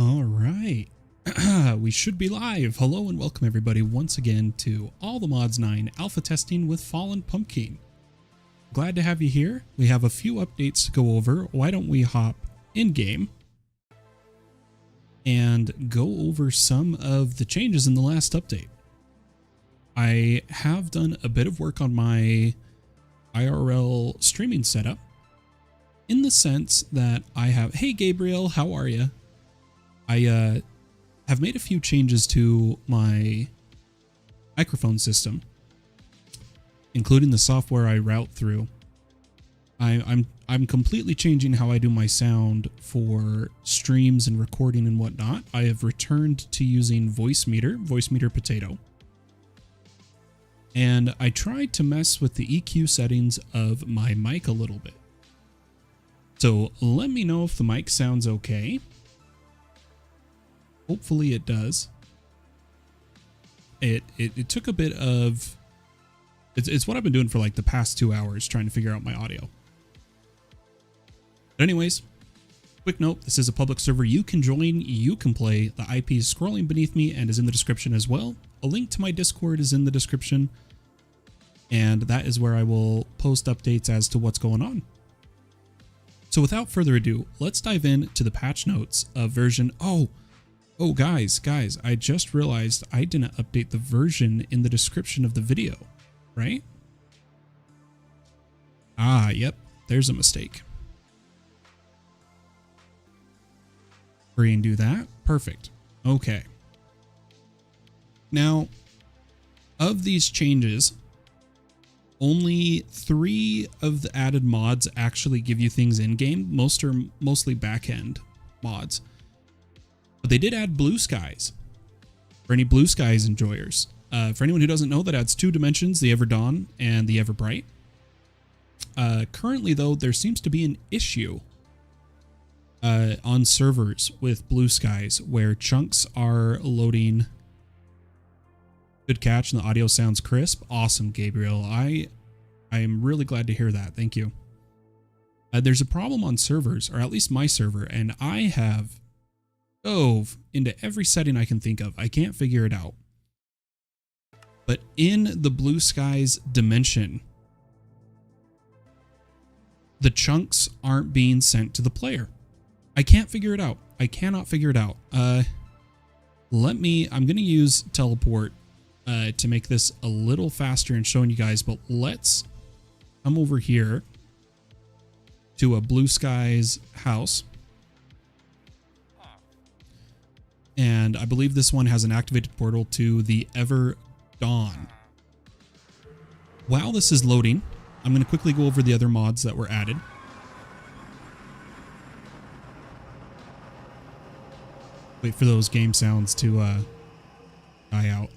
All right. We should be live. Hello and welcome everybody once again to All the Mods 9 alpha testing with Fallen Pumpkin. Glad to have you here. We have a few updates to go over. Why don't we hop in game and go over some of the changes in the last update. I have done a bit of work on my IRL streaming setup in the sense that I have, hey Gabriel, how are you? I have made a few changes to my microphone system, including the software I route through. I'm completely changing how I do my sound for streams and recording and whatnot. I have returned to using Voicemeeter Potato. And I tried to mess with the EQ settings of my mic a little bit. So let me know if the mic sounds okay. Hopefully it does. It took a bit of... It's what I've been doing for like the past 2 hours, trying to figure out my audio. But anyways, quick note, this is a public server. You can join, you can play. The IP is scrolling beneath me and is in the description as well. A link to my Discord is in the description. And that is where I will post updates as to what's going on. So without further ado, let's dive into the patch notes of version... Oh, guys, I just realized I didn't update the version in the description of the video, right? Ah, yep, there's a mistake. Hurry and do that. Perfect. Okay. Now, of these changes, only 3 of the added mods actually give you things in-game. Most are mostly back-end mods. But they did add blue skies for any blue skies enjoyers. For anyone who doesn't know, that adds 2 dimensions, the Ever Dawn and the Ever Bright. Currently, though, there seems to be an issue on servers with blue skies where chunks are loading. Good catch, and the audio sounds crisp. Awesome, Gabriel. I am really glad to hear that. Thank you. There's a problem on servers, or at least my server, and I have dove into every setting I can think of. I can't figure it out. But in the blue skies dimension, the chunks aren't being sent to the player. I can't figure it out. I cannot figure it out. I'm going to use teleport to make this a little faster in showing you guys, but let's come over here to a blue skies house. And I believe this one has an activated portal to the Ever Dawn. While this is loading, I'm going to quickly go over the other mods that were added. Wait for those game sounds to die out.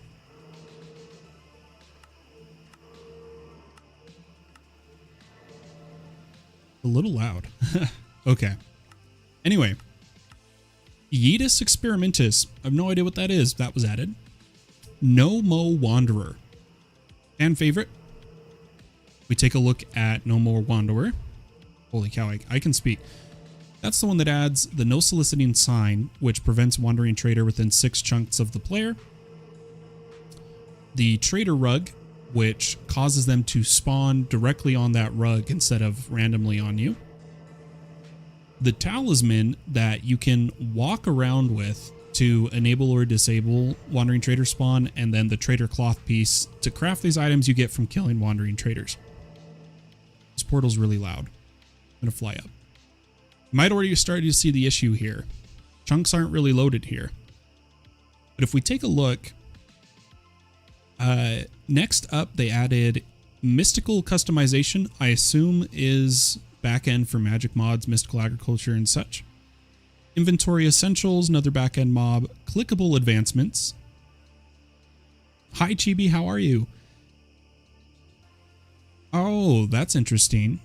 A little loud. Okay. Anyway. Yeetus Experimentus. I have no idea what that is. That was added. NoMoWanderer. Fan favorite. We take a look at NoMoWanderer. Holy cow, I can speak. That's the one that adds the no soliciting sign, which prevents wandering trader within 6 chunks of the player. The trader rug, which causes them to spawn directly on that rug instead of randomly on you. The talisman that you can walk around with to enable or disable wandering trader spawn, and then the trader cloth piece to craft these items you get from killing wandering traders. This portal's really loud. I'm going to fly up. You might already started to see the issue here. Chunks aren't really loaded here. But if we take a look, next up they added mystical customization, I assume is backend for magic mods, mystical agriculture, and such. Inventory essentials, another backend mob. Clickable advancements. Hi Chibi, how are you? Oh, that's interesting.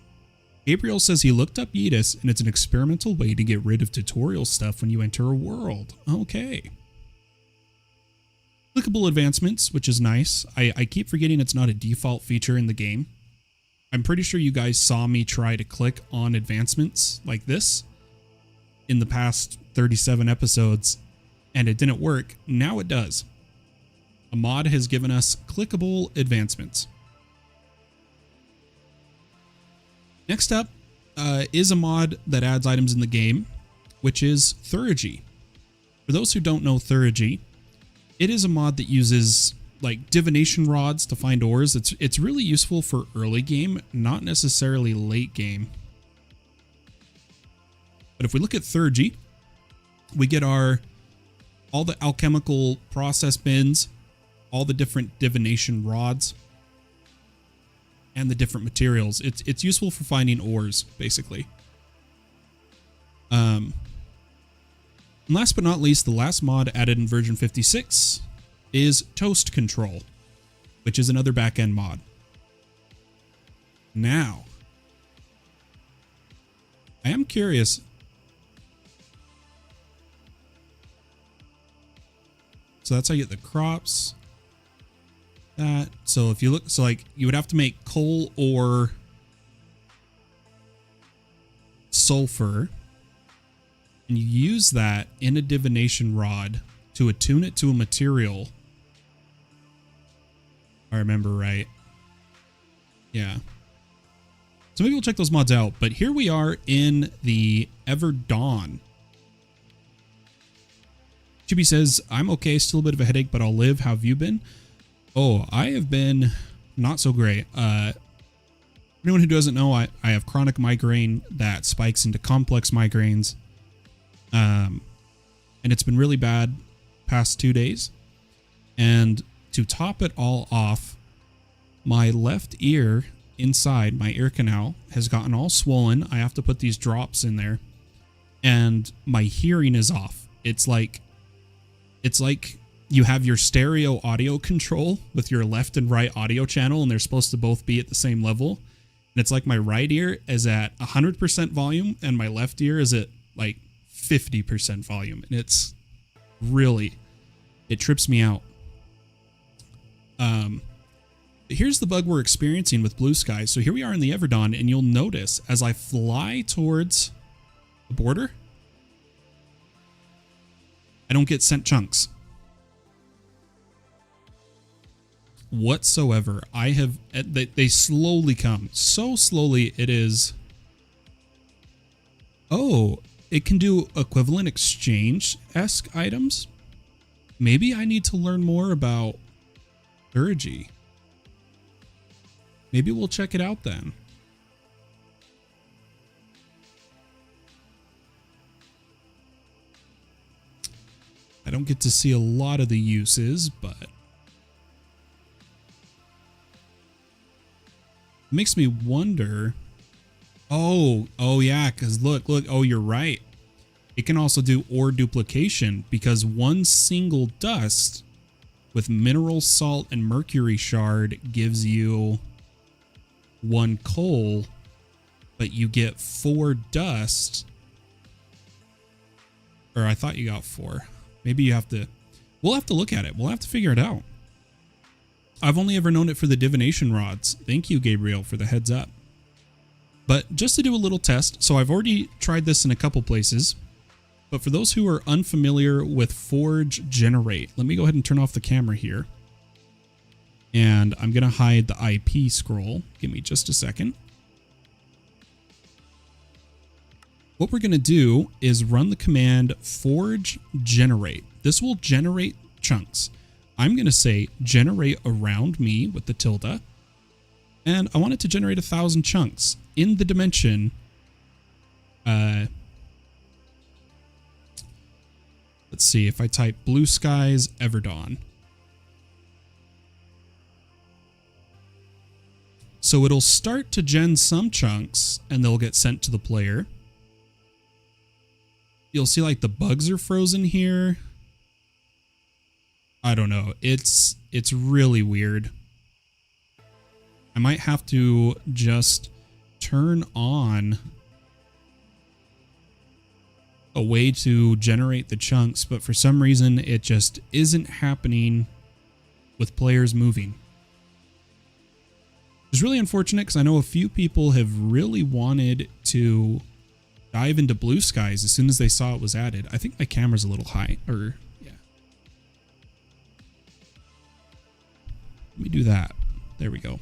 Gabriel says he looked up Yeetus, and it's an experimental way to get rid of tutorial stuff when you enter a world. Okay. Clickable advancements, which is nice. I keep forgetting it's not a default feature in the game. I'm pretty sure you guys saw me try to click on advancements like this, in the past 37 episodes and it didn't work. Now it does. A mod has given us clickable advancements. Next up is a mod that adds items in the game, which is Theurgy. For those who don't know Theurgy, it is a mod that uses like divination rods to find ores. It's really useful for early game, not necessarily late game. But if we look at Theurgy, we get all the alchemical process bins, all the different divination rods, and the different materials. It's useful for finding ores, basically. And last but not least, the last mod added in version 56 is Toast Control, which is another backend mod. Now, I am curious. So that's how you get the crops. So if you look, so like you would have to make coal or sulfur, and you use that in a divination rod to attune it to a material. If I remember right. Yeah. So maybe we'll check those mods out. But here we are in the Ever Dawn. Chibi says, I'm okay, still a bit of a headache, but I'll live. How have you been? Oh, I have been not so great. Anyone who doesn't know, I have chronic migraine that spikes into complex migraines. And it's been really bad past 2 days. And to top it all off, my left ear inside my ear canal has gotten all swollen. I have to put these drops in there. And my hearing is off. It's like you have your stereo audio control with your left and right audio channel, and they're supposed to both be at the same level. And it's like my right ear is at 100% volume and my left ear is at like 50% volume. And it's really, it trips me out. But here's the bug we're experiencing with Blue Sky. So here we are in the Everdawn, and you'll notice as I fly towards the border, I don't get sent chunks whatsoever. They slowly come. So slowly it is. Oh, it can do equivalent exchange-esque items. Maybe I need to learn more about Theurgy. Maybe we'll check it out then. I don't get to see a lot of the uses, but it makes me wonder. Oh yeah, because look, oh, you're right. It can also do ore duplication, because one single dust with mineral salt and mercury shard gives you 1 coal, but you get 4 dust. Or I thought you got 4. Maybe you have to, we'll have to look at it. We'll have to figure it out. I've only ever known it for the divination rods. Thank you, Gabriel, for the heads up. But just to do a little test, so I've already tried this in a couple places, but for those who are unfamiliar with Forge Generate, let me go ahead and turn off the camera here. And I'm going to hide the IP scroll. Give me just a second. What we're going to do is run the command Forge Generate. This will generate chunks. I'm going to say generate around me with the tilde. And I want it to generate 1,000 chunks in the dimension. Let's see if I type Blue Skies Everdawn. So it'll start to gen some chunks and they'll get sent to the player. You'll see like the bugs are frozen here. I don't know. It's really weird. I might have to just turn on a way to generate the chunks, but for some reason it just isn't happening with players moving. It's really unfortunate because I know a few people have really wanted to dive into blue skies as soon as they saw it was added. I think my camera's a little high, or yeah. Let me do that. There we go.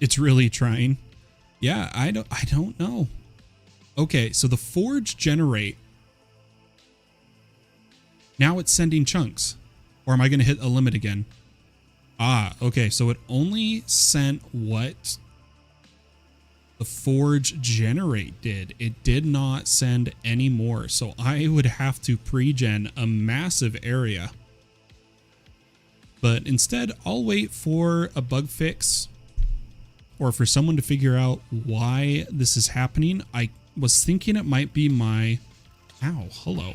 It's really trying. Yeah, I don't know. Okay, so the forge generate. Now it's sending chunks. Or am I going to hit a limit again? Ah, okay, so it only sent what the forge generate did. It did not send any more. So I would have to pre-gen a massive area. But instead, I'll wait for a bug fix or for someone to figure out why this is happening. I was thinking it might be my... Ow, hello.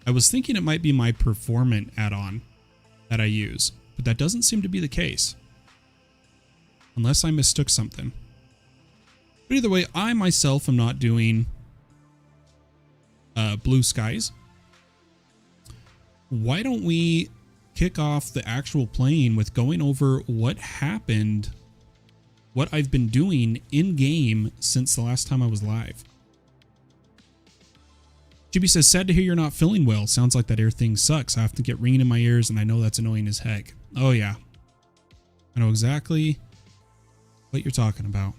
I was thinking it might be my performant add-on that I use, but that doesn't seem to be the case. Unless I mistook something. But either way, I myself am not doing blue skies. Why don't we kick off the actual playing with going over what happened, what I've been doing in-game since the last time I was live. GB says, sad to hear you're not feeling well. Sounds like that air thing sucks. I have to get ringing in my ears, and I know that's annoying as heck. Oh, yeah. I know exactly what you're talking about.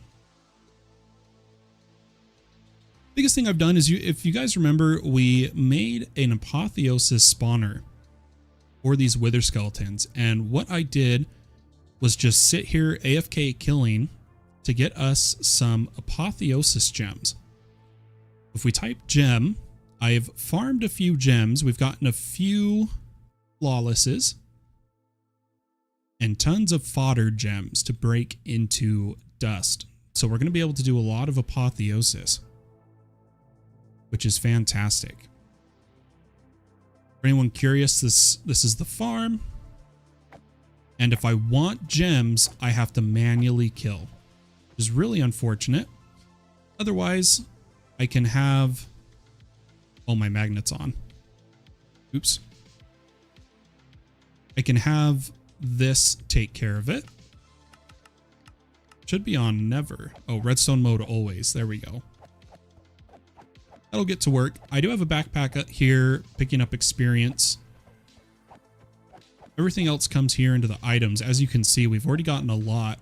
Biggest thing I've done is, if you guys remember, we made an Apotheosis spawner for these wither skeletons. And what I did was just sit here AFK killing to get us some Apotheosis gems. If we type gem... I've farmed a few gems. We've gotten a few flawlesses and tons of fodder gems to break into dust. So we're going to be able to do a lot of apotheosis, which is fantastic. For anyone curious, this is the farm. And if I want gems, I have to manually kill, which is really unfortunate. Otherwise, I can have... Oh, my magnet's on. Oops. I can have this take care of it. Should be on never. Oh, redstone mode always. There we go. That'll get to work. I do have a backpack here picking up experience. Everything else comes here into the items. As you can see, we've already gotten a lot.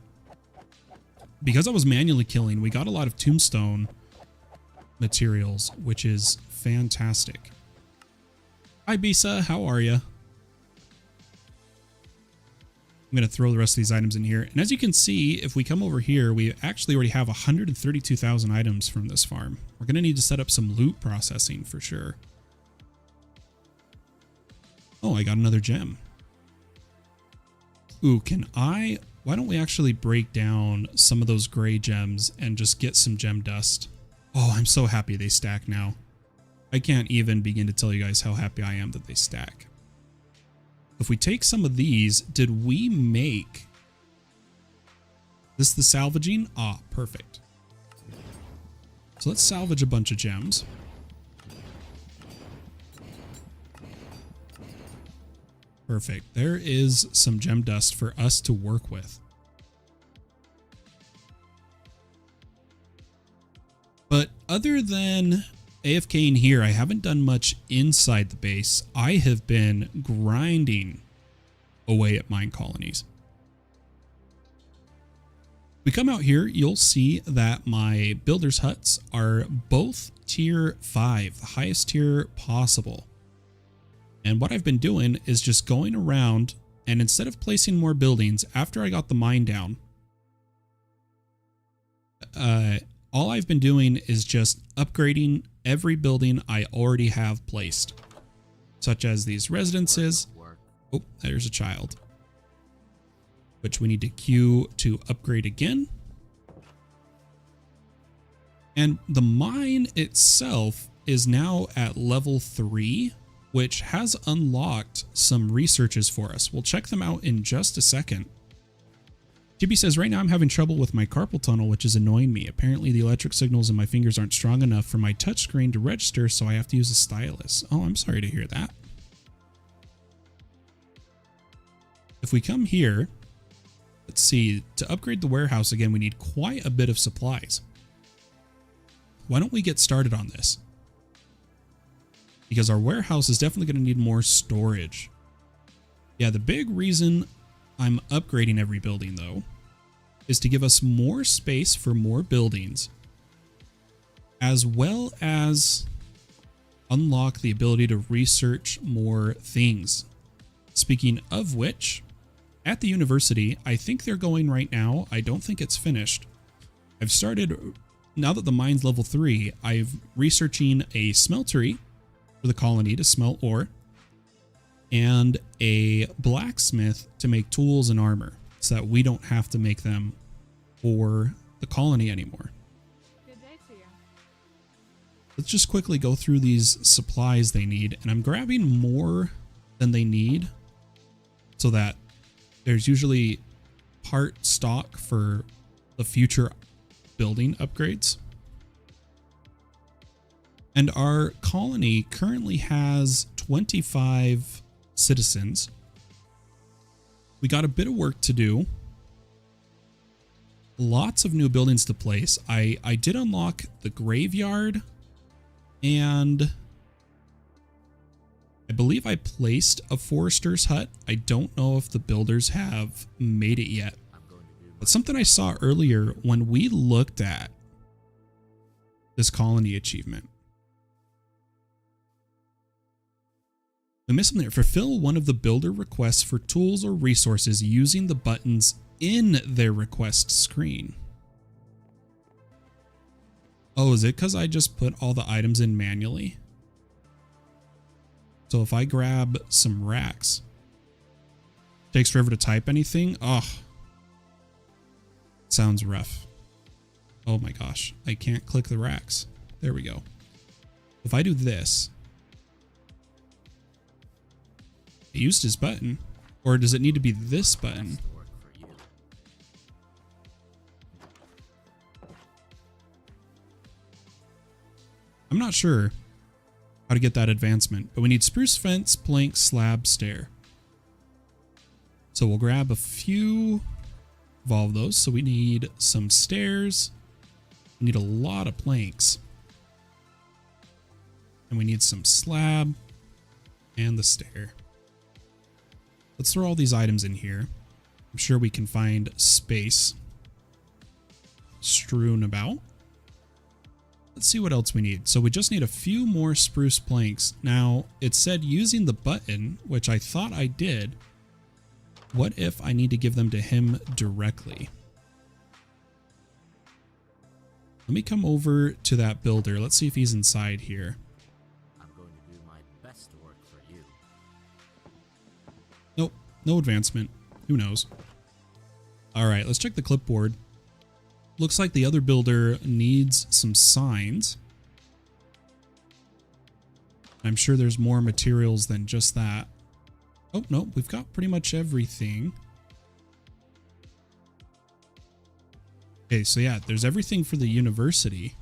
Because I was manually killing, we got a lot of tombstone materials, which is fantastic. Hi, Bisa. How are you? I'm going to throw the rest of these items in here. And as you can see, if we come over here, we actually already have 132,000 items from this farm. We're going to need to set up some loot processing for sure. Oh, I got another gem. Ooh, why don't we actually break down some of those gray gems and just get some gem dust? Oh, I'm so happy they stack now. I can't even begin to tell you guys how happy I am that they stack. If we take some of these, did we make this the salvaging? Ah, perfect. So let's salvage a bunch of gems. Perfect. There is some gem dust for us to work with. But other than AFK in here, I haven't done much inside the base. I have been grinding away at mine colonies. We come out here, you'll see that my builder's huts are both tier 5, the highest tier possible. And what I've been doing is just going around, and instead of placing more buildings, after I got the mine down, all I've been doing is just upgrading every building I already have placed, such as these residences. Oh, there's a child, which we need to queue to upgrade again. And the mine itself is now at level 3, which has unlocked some researches for us. We'll check them out in just a second. GB says, right now I'm having trouble with my carpal tunnel, which is annoying me. Apparently the electric signals in my fingers aren't strong enough for my touchscreen to register, so I have to use a stylus. Oh, I'm sorry to hear that. If we come here, Let's see, to upgrade the warehouse again, we need quite a bit of supplies. Why don't we get started on this? Because our warehouse is definitely going to need more storage. Yeah, the big reason I'm upgrading every building, though, is to give us more space for more buildings, as well as unlock the ability to research more things. Speaking of which, at the university, I think they're going right now. I don't think it's finished. I've started, now that the mine's level 3, I'm researching a smeltery for the colony to smelt ore, and a blacksmith to make tools and armor, so that we don't have to make them for the colony anymore. Good day to you. Let's just quickly go through these supplies they need, and I'm grabbing more than they need so that there's usually part stock for the future building upgrades. And our colony currently has 25 citizens. We got a bit of work to do. Lots of new buildings to place. I did unlock the graveyard, and I believe I placed a forester's hut. I don't know if the builders have made it yet. But something I saw earlier when we looked at this colony achievement. We missed something there. Fulfill one of the builder requests for tools or resources using the buttons in their request screen. Oh, is it because I just put all the items in manually? So if I grab some racks, takes forever to type anything. Oh, sounds rough. Oh my gosh, I can't click the racks. There we go. If I do this, it used his button, or does it need to be this button? I'm not sure how to get that advancement, but we need spruce fence, plank, slab, stair. So we'll grab a few of all of those. So we need some stairs. We need a lot of planks. And we need some slab and the stair. Let's throw all these items in here. I'm sure we can find space strewn about. Let's see what else we need. So we just need a few more spruce planks. Now, it said using the button, which I thought I did. What if I need to give them to him directly? Let me come over to that builder. Let's see if he's inside here. I'm going to do my best to work for you. Nope, no advancement. Who knows? All right, let's check the clipboard. Looks like the other builder needs some signs. I'm sure there's more materials than just that. Oh, no, we've got pretty much everything. Okay, so yeah, there's everything for the university.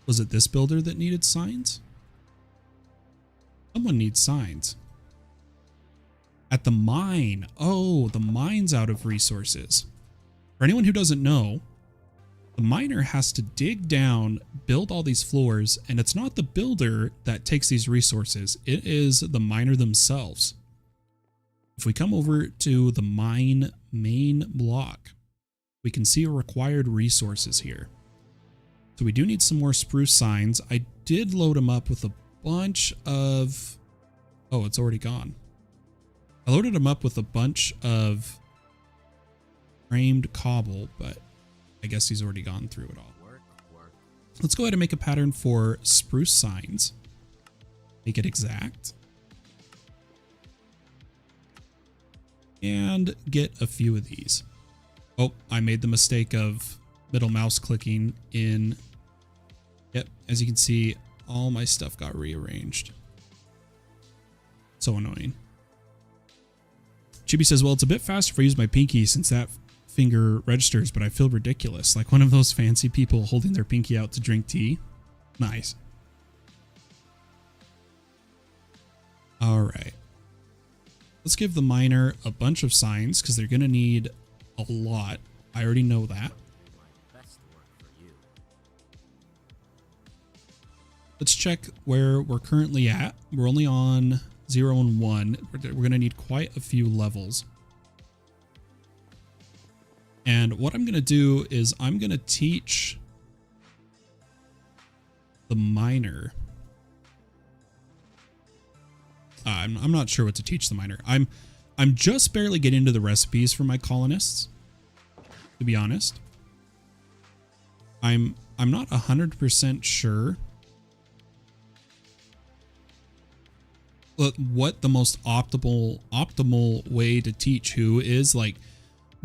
Was it this builder that needed signs? Someone needs signs. At the mine. Oh, the mine's out of resources. For anyone who doesn't know, the miner has to dig down, build all these floors, and it's not the builder that takes these resources. It is the miner themselves. If we come over to the mine main block, we can see required resources here. So we do need some more spruce signs. I did load them up with a bunch of... Oh, it's already gone. I loaded them up with a bunch of framed cobble, but I guess he's already gone through it all. Let's go ahead and make a pattern for spruce signs. Make it exact. And get a few of these. Oh, I made the mistake of middle mouse clicking in. Yep, as you can see, all my stuff got rearranged. So annoying. Chibi says, well, it's a bit faster if I use my pinky since that finger registers, but I feel ridiculous. Like one of those fancy people holding their pinky out to drink tea. Nice. All right. Let's give the miner a bunch of signs because they're going to need a lot. I already know that. My best work for you. Let's check where we're currently at. We're only on 0 and 1. We're going to need quite a few levels. And what I'm going to do is I'm going to teach the miner. I'm not sure what to teach the miner. I'm just barely getting into the recipes for my colonists, to be honest. I'm not 100% sure what the most optimal way to teach who is. Like,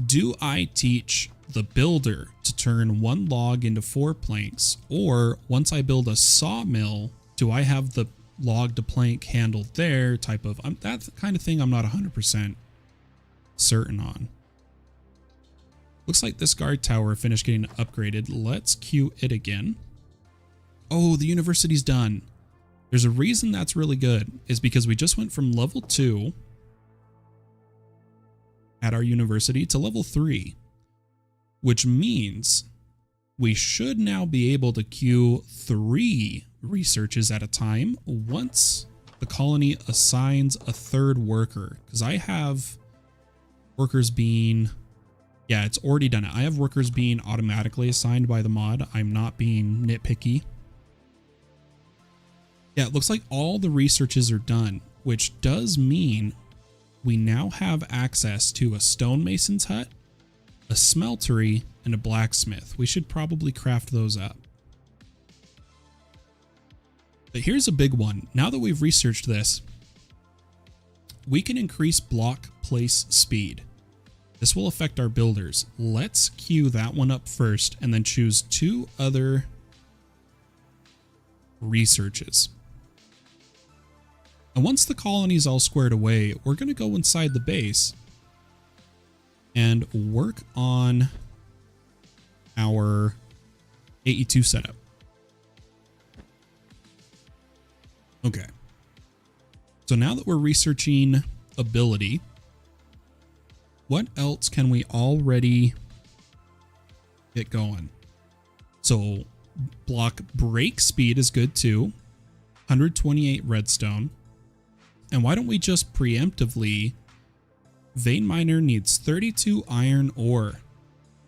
do I teach the builder to turn 1 log into 4 planks, or once I build a sawmill, do I have the log to plank handled there type of, that's the kind of thing I'm not 100% certain on. Looks like this guard tower finished getting upgraded. Let's queue it again. Oh, the university's done. There's a reason that's really good, is because we just went from level 2 at our university to level 3, which means we should now be able to queue 3 researches at a time once the colony assigns a 3rd worker. Because I have workers being, yeah, it's already done it. I have workers being automatically assigned by the mod. I'm not being nitpicky. Yeah, it looks like all the researches are done, which does mean we now have access to a stonemason's hut, a smeltery, and a blacksmith. We should probably craft those up. But here's a big one. Now that we've researched this, we can increase block place speed. This will affect our builders. Let's queue that one up first and then choose 2 other researches. And once the colony's all squared away, we're going to go inside the base and work on our AE2 setup. Okay. So now that we're researching ability, what else can we already get going? So block break speed is good too. 128 redstone. And why don't we just preemptively, vein miner needs 32 iron ore.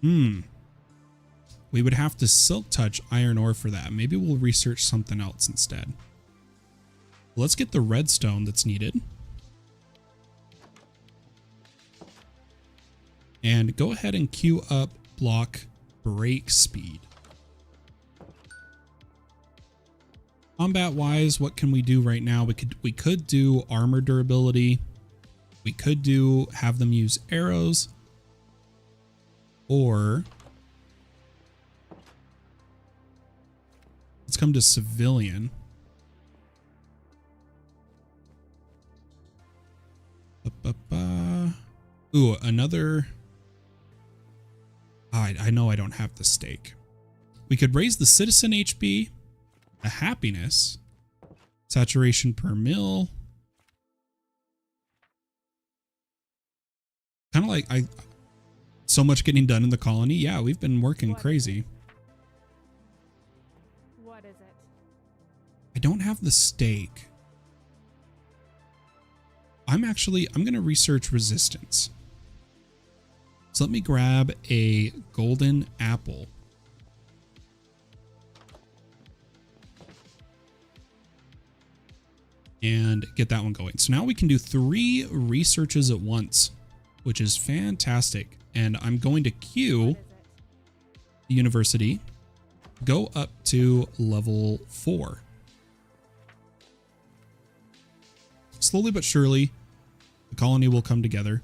We would have to silk touch iron ore for that. Maybe we'll research something else instead. Let's get the redstone that's needed. And go ahead and queue up block break speed. Combat wise, what can we do right now? We could do armor durability. We could do have them use arrows, or let's come to civilian. Ooh, another. I know I don't have the stake. We could raise the citizen HP, the happiness, saturation per mil. Kind of like so much getting done in the colony. Yeah, we've been working crazy. What is it? I don't have the stake. I'm going to research resistance. So let me grab a golden apple. And get that one going. So now we can do 3 researches at once, which is fantastic. And I'm going to queue the university, go up to level 4. Slowly but surely, the colony will come together.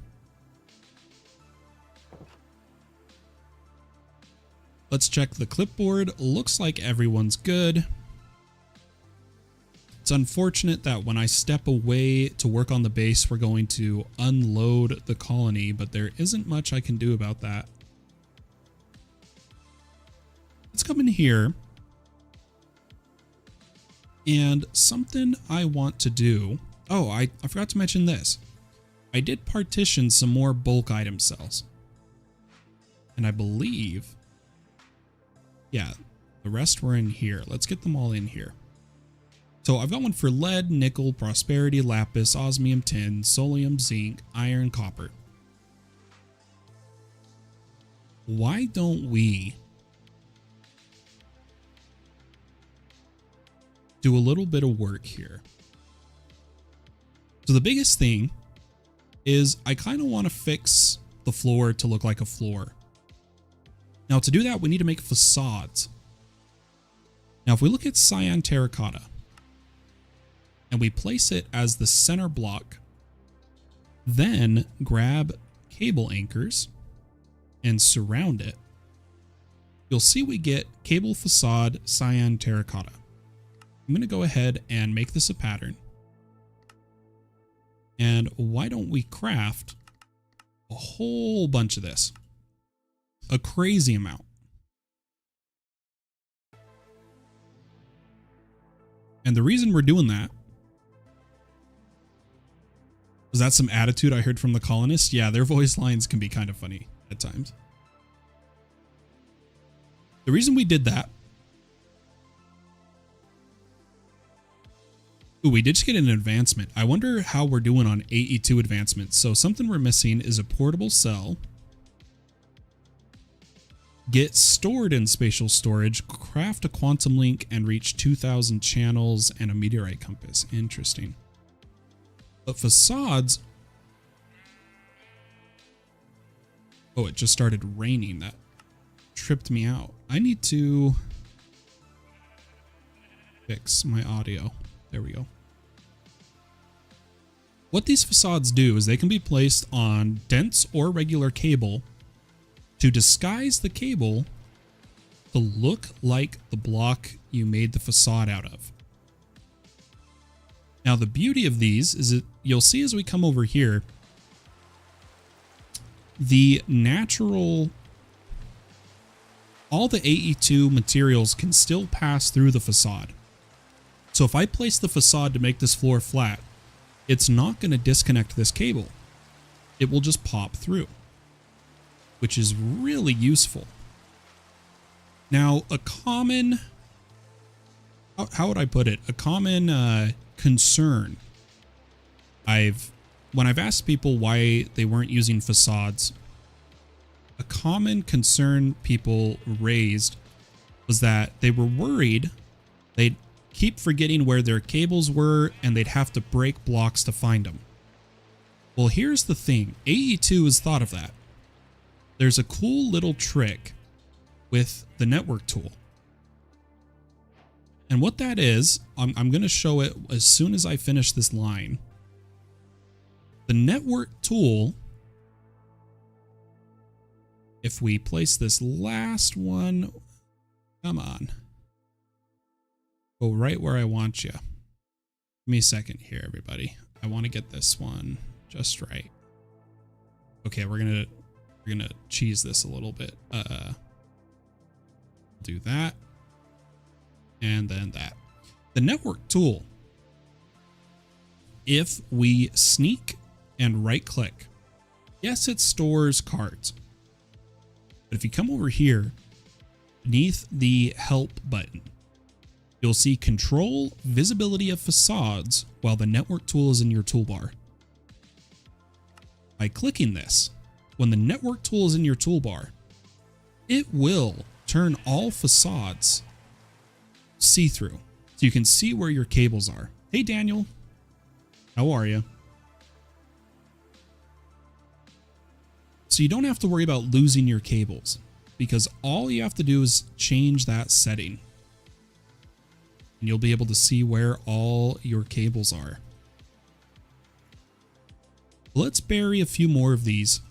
Let's check the clipboard. Looks like everyone's good. It's unfortunate that when I step away to work on the base, we're going to unload the colony, but there isn't much I can do about that. Let's come in here. And something I want to do. Oh, I forgot to mention this. I did partition some more bulk item cells. And I believe, yeah, the rest were in here. Let's get them all in here. So I've got one for lead, nickel, prosperity, lapis, osmium, tin, solium, zinc, iron, copper. Why don't we do a little bit of work here? So the biggest thing is I kind of want to fix the floor to look like a floor. Now to do that, we need to make facades. Now if we look at cyan terracotta and we place it as the center block, then grab cable anchors and surround it, you'll see we get cable facade cyan terracotta. I'm going to go ahead and make this a pattern. And why don't we craft a whole bunch of this? A crazy amount. And the reason we're doing that, was that some attitude I heard from the colonists? Yeah, their voice lines can be kind of funny at times. The reason we did that, ooh, we did just get an advancement. I wonder how we're doing on AE2 advancements. So something we're missing is a portable cell. Get stored in spatial storage, craft a quantum link, and reach 2,000 channels and a meteorite compass. Interesting. But facades... Oh, it just started raining. That tripped me out. I need to fix my audio. There we go. What these facades do is they can be placed on dense or regular cable to disguise the cable to look like the block you made the facade out of. Now the beauty of these is that you'll see as we come over here, the natural, all the AE2 materials can still pass through the facade. So if I place the facade to make this floor flat, it's not going to disconnect this cable. It will just pop through, which is really useful. Now, a common, how would I put it? A common concern when I've asked people why they weren't using facades, a common concern people raised was that they were worried they'd keep forgetting where their cables were and they'd have to break blocks to find them. Well, here's the thing. AE2 has thought of that. There's a cool little trick with the network tool. And what that is, I'm going to show it as soon as I finish this line. The network tool, if we place this last one, come on. Go right where I want you. Give me a second here, everybody. I want to get this one just right. Okay, we're gonna cheese this a little bit. Do that. And then that. The network tool, if we sneak and right click, yes, it stores cards. But if you come over here beneath the help button, you'll see control visibility of facades while the network tool is in your toolbar. By clicking this, when the network tool is in your toolbar, it will turn all facades see-through, so you can see where your cables are. Hey Daniel, how are you? So you don't have to worry about losing your cables, because all you have to do is change that setting, and you'll be able to see where all your cables are. Let's bury a few more of these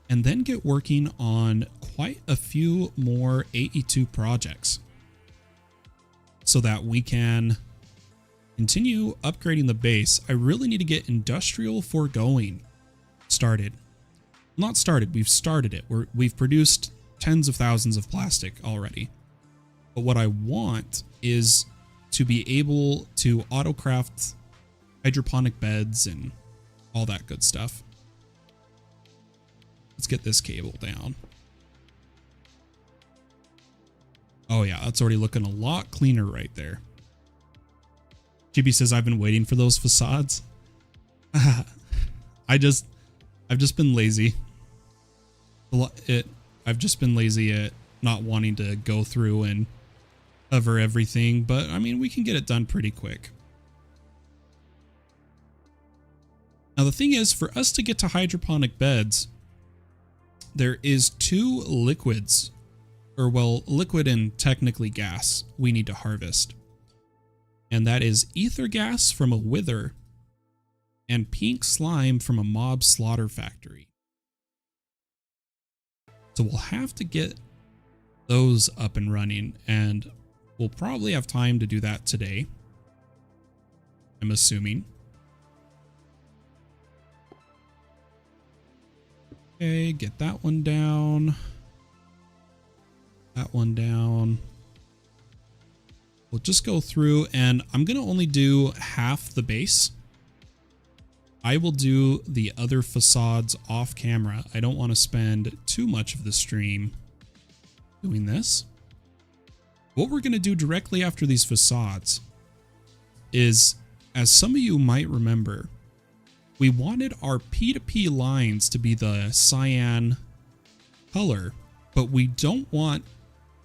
and then get working on quite a few more AE2 projects so that we can continue upgrading the base. I really need to get industrial foregoing started. Not started, we've started it. We've produced tens of thousands of plastic already. But what I want is to be able to auto-craft hydroponic beds and all that good stuff. Let's get this cable down. Oh yeah, that's already looking a lot cleaner right there. GB says, I've been waiting for those facades. I've just been lazy. I've just been lazy at not wanting to go through and cover everything, but I mean, we can get it done pretty quick. Now the thing is, for us to get to hydroponic beds, there is 2 liquids, or well, liquid and technically gas we need to harvest. And that is ether gas from a wither and pink slime from a mob slaughter factory. So we'll have to get those up and running, and we'll probably have time to do that today, I'm assuming. Okay, get that one down. That one down. We'll just go through, and I'm going to only do half the base. I will do the other facades off camera. I don't want to spend too much of the stream doing this. What we're going to do directly after these facades is, as some of you might remember, we wanted our P2P lines to be the cyan color, but we don't want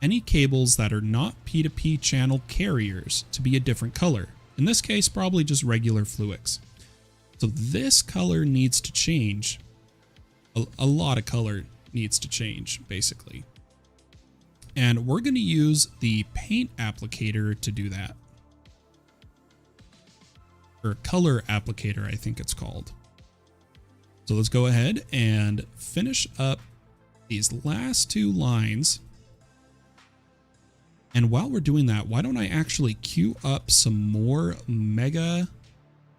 any cables that are not P2P channel carriers to be a different color. In this case, probably just regular Fluix. So this color needs to change. A lot of color needs to change, basically. And we're going to use the paint applicator to do that. Or color applicator, I think it's called. So let's go ahead and finish up these last 2 lines. And while we're doing that, why don't I actually queue up some more mega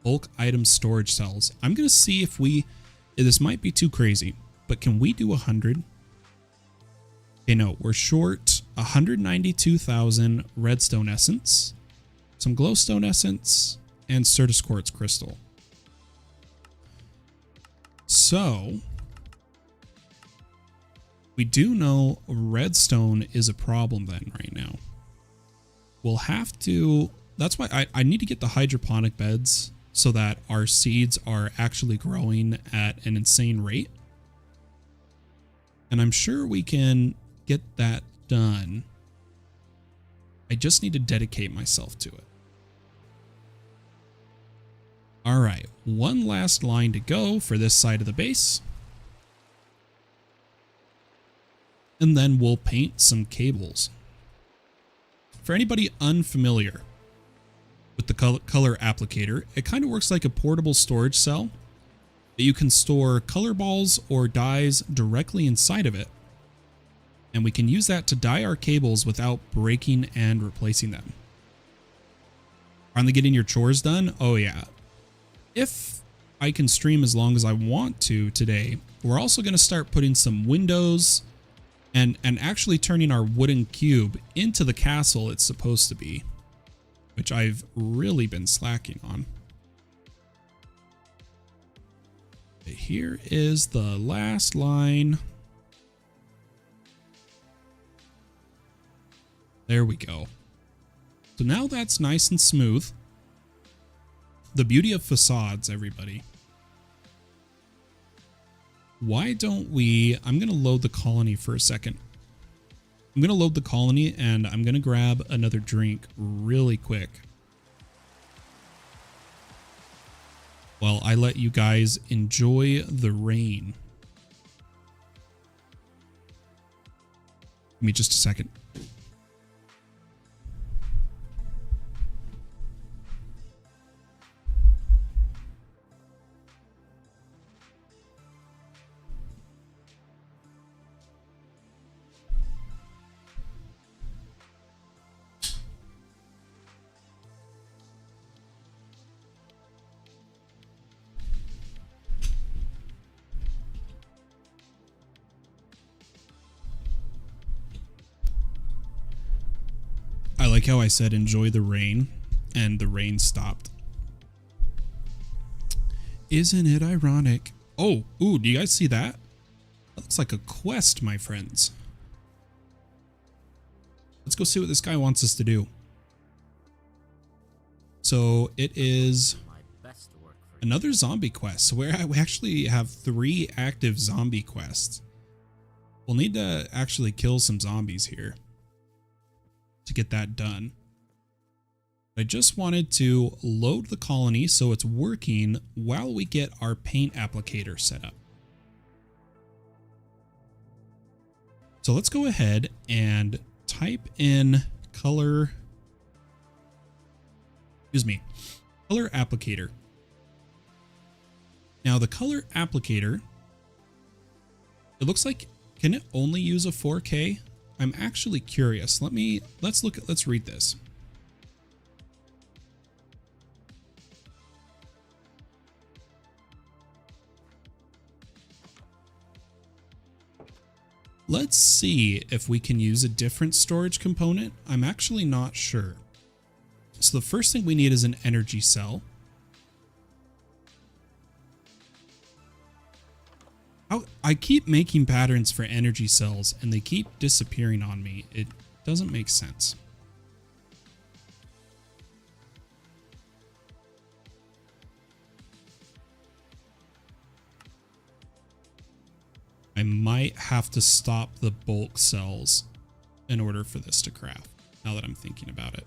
bulk item storage cells? I'm going to see if this might be too crazy, but can we do 100? Okay, no, we're short 192,000 redstone essence, some glowstone essence, and Certus quartz crystal. So we do know redstone is a problem then right now. We'll have to, that's why I need to get the hydroponic beds so that our seeds are actually growing at an insane rate. And I'm sure we can get that done. I just need to dedicate myself to it. All right, one last line to go for this side of the base. And then we'll paint some cables. For anybody unfamiliar with the color applicator, it kind of works like a portable storage cell that you can store color balls or dyes directly inside of it. And we can use that to dye our cables without breaking and replacing them. Finally getting your chores done? Oh yeah. If I can stream as long as I want to today, we're also going to start putting some windows and actually turning our wooden cube into the castle it's supposed to be, which I've really been slacking on. Here is the last line. There we go. So now that's nice and smooth. The beauty of facades, everybody. Why don't we, I'm going to load the colony for a second. I'm going to load the colony and I'm going to grab another drink really quick while I let you guys enjoy the rain. Give me just a second. I like how I said enjoy the rain and the rain stopped. Isn't it ironic? Oh, ooh, do you guys see that? That looks like a quest, my friends. Let's go see what this guy wants us to do. So it is My best work for another zombie quest. So we actually have 3 active zombie quests. We'll need to actually kill some zombies here to get that done. I just wanted to load the colony so it's working while we get our paint applicator set up. So let's go ahead and type in color applicator. Now the color applicator, it looks like, can it only use a 4K? I'm actually curious. Let's read this. Let's see if we can use a different storage component. I'm actually not sure. So the first thing we need is an energy cell. I keep making patterns for energy cells and they keep disappearing on me. It doesn't make sense. I might have to stop the bulk cells in order for this to craft, now that I'm thinking about it.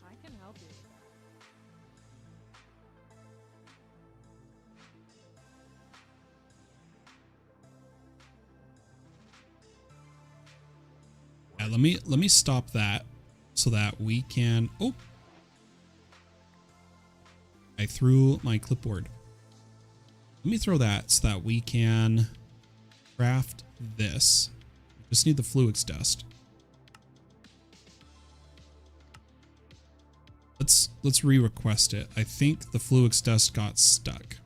I can help you with that. Yeah, let me stop that so that we can, oh, I threw my clipboard. Let me throw that so that we can craft this. Just need the fluix dust. Let's re-request it. I think the fluix dust got stuck.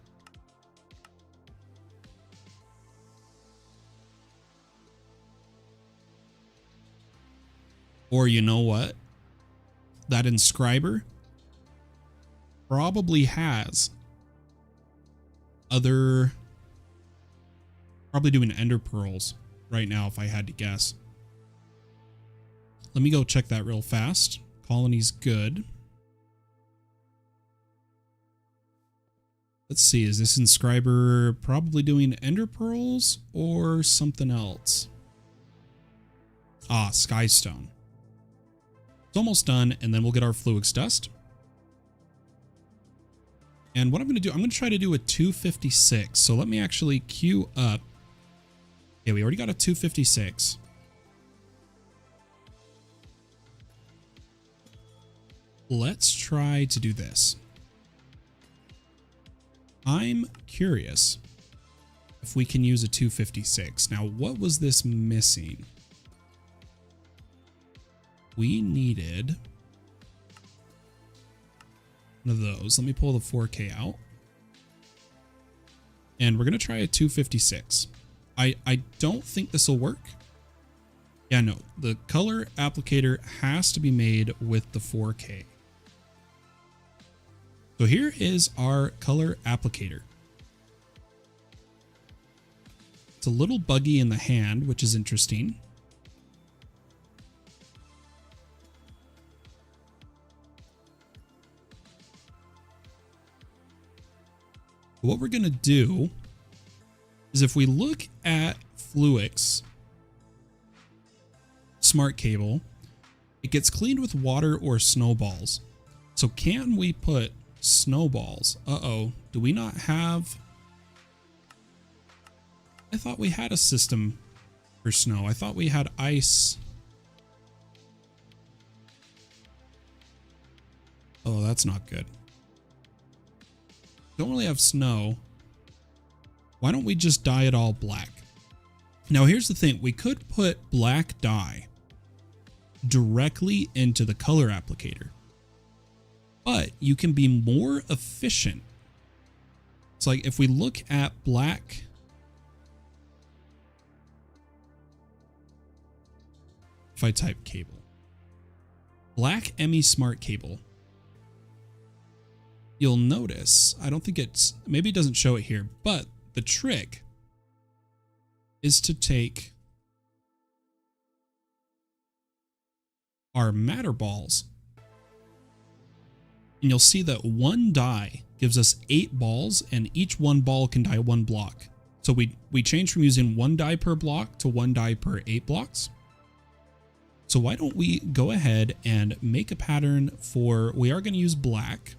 Or you know what? That inscriber probably has probably doing ender pearls right now if I had to guess. Let me go check that real fast. Colony's good. Let's see, is this inscriber probably doing ender pearls or something else? Ah, skystone. It's almost done, and then we'll get our fluix dust. And what I'm going to do, I'm going to try to do a 256. So let me actually queue up. Okay, we already got a 256. Let's try to do this. I'm curious if we can use a 256. Now, what was this missing? We needed one of those. Let me pull the 4K out. And we're going to try a 256. I don't think this will work. Yeah, no. The color applicator has to be made with the 4K. So here is our color applicator. It's a little buggy in the hand, which is interesting. What we're going to do is if we look at Fluix smart cable, it gets cleaned with water or snowballs. So can we put snowballs? Uh-oh, do we not have... I thought we had a system for snow. I thought we had ice. Oh, that's not good. Don't really have snow. Why don't we just dye it all black? Now here's the thing. We could put black dye directly into the color applicator, but you can be more efficient. It's like if we look at black, if I type cable, black ME smart cable, you'll notice, I don't think it's, maybe it doesn't show it here, but the trick is to take our matter balls, and you'll see that one die gives us 8 balls, and each one ball can die 1 block. So we change from using 1 die per block to 1 die per 8 blocks. So why don't we go ahead and make a pattern for, we are going to use black,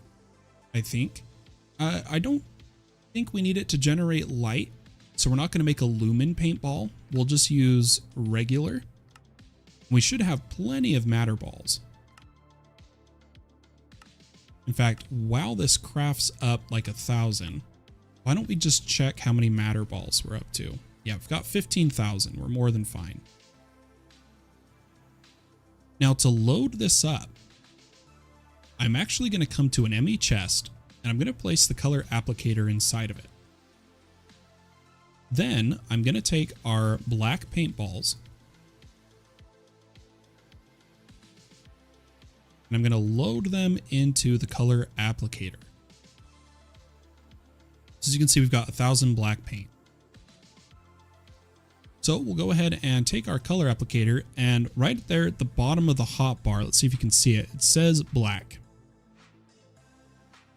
I think. I don't think we need it to generate light, so we're not going to make a lumen paintball. We'll just use regular. We should have plenty of matter balls. In fact, while this crafts up like 1,000, why don't we just check how many matter balls we're up to? Yeah, we've got 15,000. We're more than fine. Now to load this up, I'm actually going to come to an ME chest, and I'm going to place the color applicator inside of it. Then I'm going to take our black paintballs, and I'm going to load them into the color applicator. So as you can see, we've got 1,000 black paint. So we'll go ahead and take our color applicator, and right there at the bottom of the hotbar, let's see if you can see it, it says black.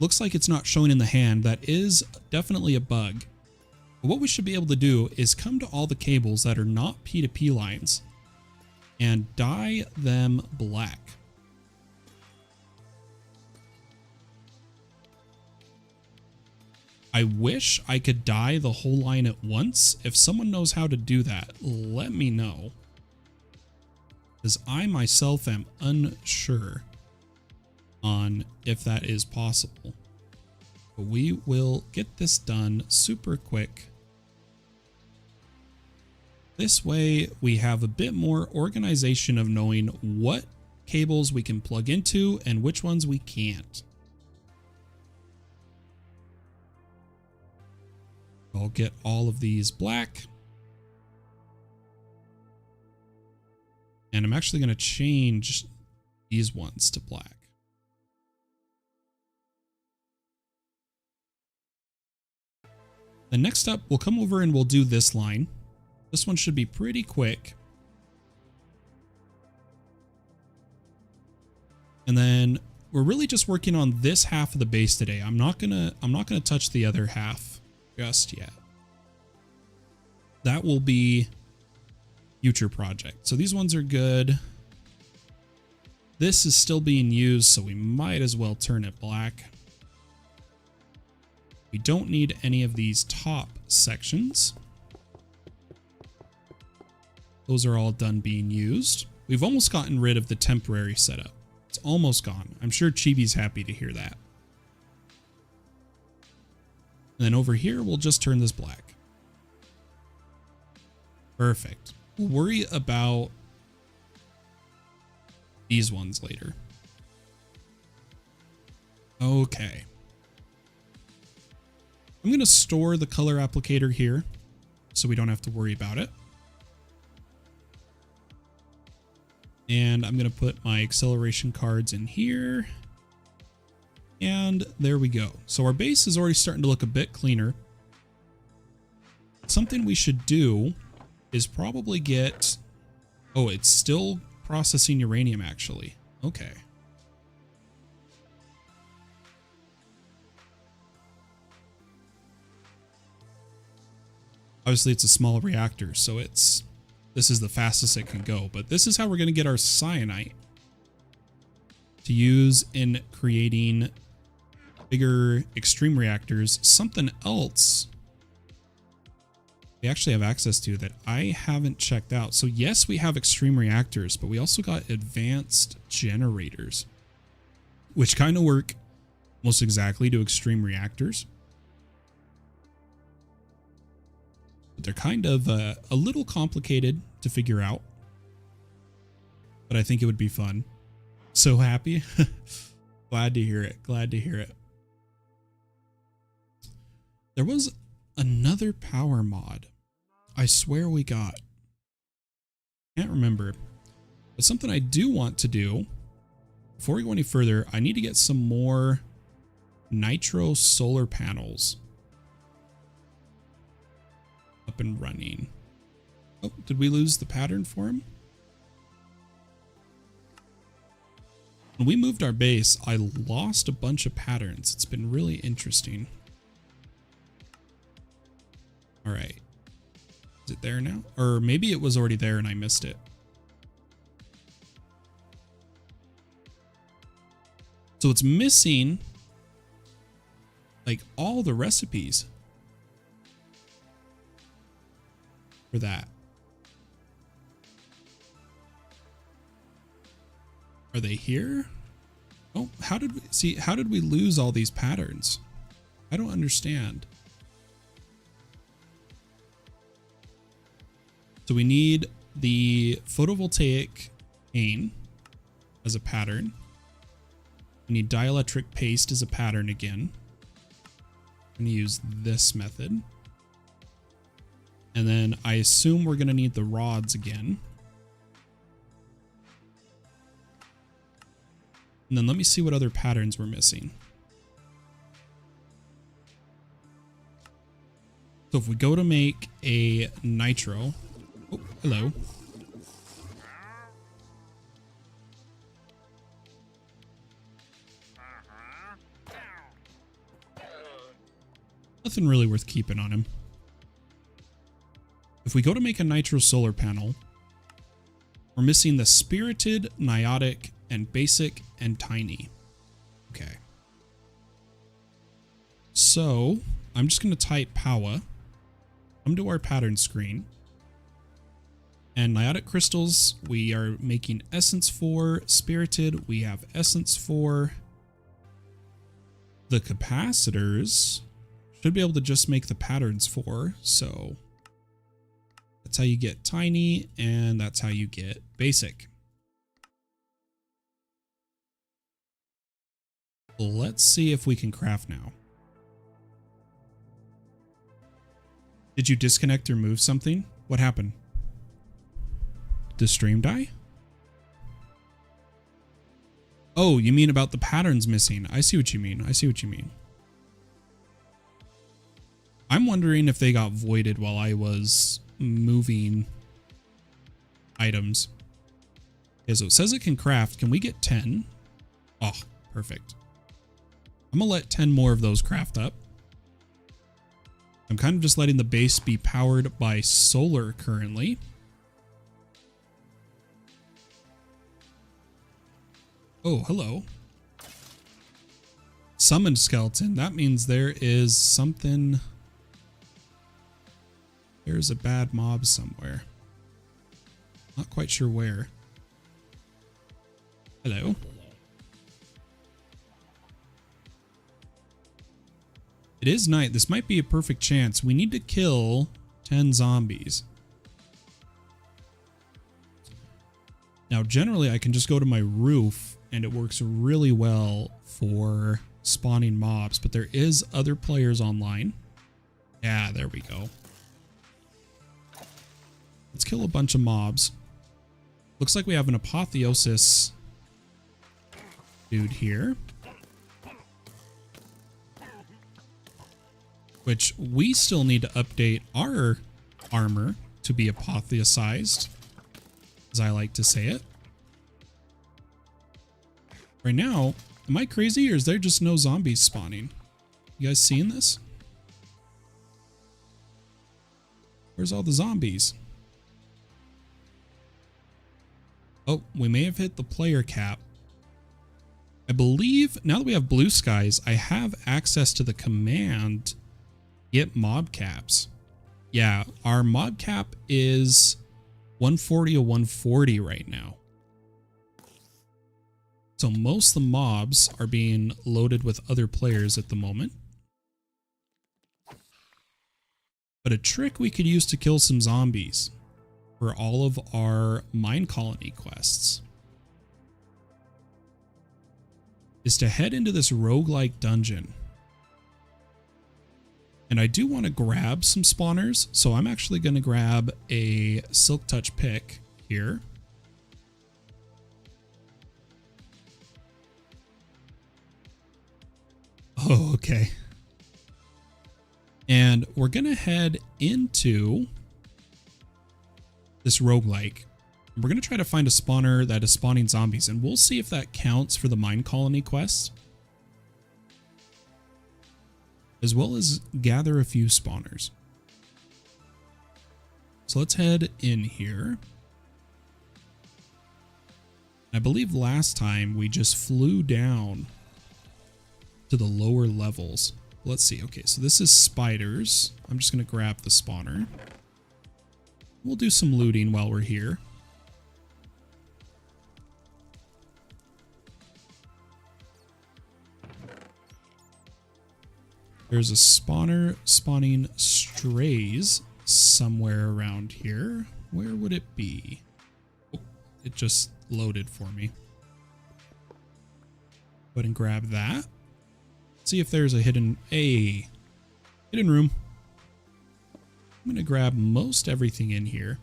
Looks like it's not showing in the hand. That is definitely a bug. But what we should be able to do is come to all the cables that are not P2P lines and dye them black. I wish I could dye the whole line at once. If someone knows how to do that, let me know, because I myself am unsure on if that is possible. But we will get this done super quick. This way we have a bit more organization of knowing what cables we can plug into and which ones we can't. I'll get all of these black. And I'm actually going to change these ones to black. Then next up, we'll come over and we'll do this line. This one should be pretty quick. And then we're really just working on this half of the base today. I'm not gonna touch the other half just yet. That will be future project. So these ones are good. This is still being used, so we might as well turn it black. We don't need any of these top sections. Those are all done being used. We've almost gotten rid of the temporary setup. It's almost gone. I'm sure Chibi's happy to hear that. And then over here, we'll just turn this black. Perfect. We'll worry about these ones later. Okay. I'm going to store the color applicator here so we don't have to worry about it. And I'm going to put my acceleration cards in here. And there we go. So our base is already starting to look a bit cleaner. Something we should do is probably get... Oh, it's still processing uranium, actually. Okay. Obviously, it's a small reactor, so this is the fastest it can go. But this is how we're going to get our cyanite to use in creating bigger extreme reactors. Something else we actually have access to that I haven't checked out. So yes, we have extreme reactors, but we also got advanced generators, which kind of work almost exactly to extreme reactors. But they're kind of a little complicated to figure out, but I think it would be fun. So happy. Glad to hear it. Glad to hear it. There was another power mod I swear we got. Can't remember. But something I do want to do, before we go any further, I need to get some more nitro solar panels up and running. Oh, did we lose the pattern for him? When we moved our base, I lost a bunch of patterns. It's been really interesting. All right. Is it there now? Or maybe it was already there and I missed it. So it's missing like all the recipes for that. Are they here? Oh, how did we lose all these patterns? I don't understand. So we need the photovoltaic pane as a pattern. We need dielectric paste as a pattern again. I'm going to use this method. And then I assume we're going to need the rods again. And then let me see what other patterns we're missing. So if we go to make a nitro, oh, hello. Nothing really worth keeping on him. If we go to make a nitro solar panel, we're missing the spirited, niotic, and basic, and tiny. Okay. So I'm just going to type Powa. Come to our pattern screen. And niotic crystals, we are making essence for. Spirited, we have essence for. The capacitors should be able to just make the patterns for. So that's how you get tiny, and that's how you get basic. Let's see if we can craft now. Did you disconnect or move something? What happened? Did the stream die? Oh, you mean about the patterns missing. I see what you mean. I see what you mean. I'm wondering if they got voided while I was moving items. Okay, so it says it can craft. Can we get 10? Oh, perfect. I'm gonna let 10 more of those craft up. I'm kind of just letting the base be powered by solar currently. Oh, hello. Summoned skeleton. That means there is something. There's a bad mob somewhere. Not quite sure where. Hello. It is night. This might be a perfect chance. We need to kill 10 zombies. Now, generally, I can just go to my roof and it works really well for spawning mobs, but there is other players online. Yeah, there we go. Let's kill a bunch of mobs. Looks like we have an Apotheosis dude here, which we still need to update our armor to be apotheosized, as I like to say it. Right now, am I crazy or is there just no zombies spawning? You guys seeing this? Where's all the zombies? Oh, we may have hit the player cap. I believe now that we have blue skies, I have access to the command get mob caps. Yeah, our mob cap is 140 to 140 right now. So most of the mobs are being loaded with other players at the moment. But a trick we could use to kill some zombies for all of our mine colony quests is to head into this roguelike dungeon. And I do want to grab some spawners, so I'm actually going to grab a Silk Touch pick here. Oh, okay. And we're going to head into this roguelike. We're going to try to find a spawner that is spawning zombies, and we'll see if that counts for the mine colony quest, as well as gather a few spawners. So let's head in here. I believe last time we just flew down to the lower levels. Let's see. Okay, so this is spiders. I'm just going to grab the spawner. We'll do some looting while we're here. There's a spawner spawning strays somewhere around here. Where would it be? Oh, it just loaded for me. Go ahead and grab that. See if there's a hidden room. I'm going to grab most everything in here.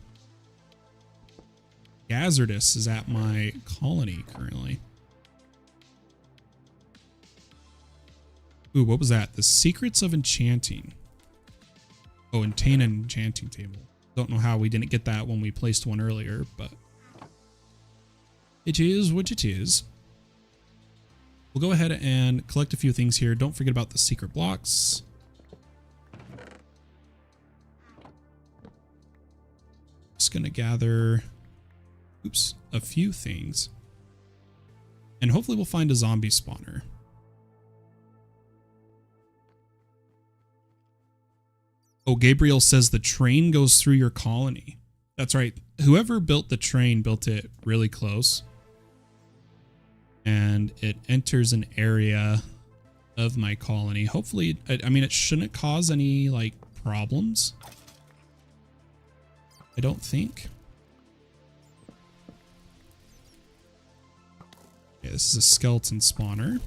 Yeetus is at my colony currently. Ooh, what was that? The Secrets of Enchanting. Oh, obtain an enchanting table. Don't know how we didn't get that when we placed one earlier, but it is what it is. We'll go ahead and collect a few things here. Don't forget about the secret blocks. Just gonna gather, a few things. And hopefully we'll find a zombie spawner. Oh, Gabriel says the train goes through your colony. That's right. Whoever built the train built it really close. And it enters an area of my colony. Hopefully, I mean, it shouldn't cause any, like, problems. I don't think. Okay, this is a skeleton spawner.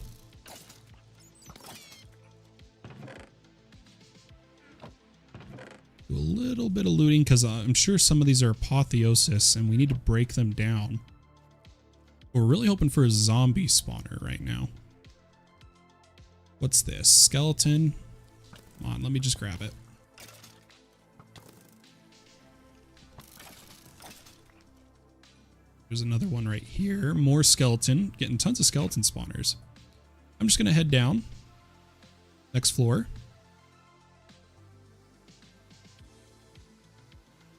Do a little bit of looting because I'm sure some of these are Apotheosis and we need to break them down. We're really hoping for a zombie spawner right now. What's this? Skeleton? Come on, let me just grab it. There's another one right here. More skeleton. Getting tons of skeleton spawners. I'm just going to head down. Next floor.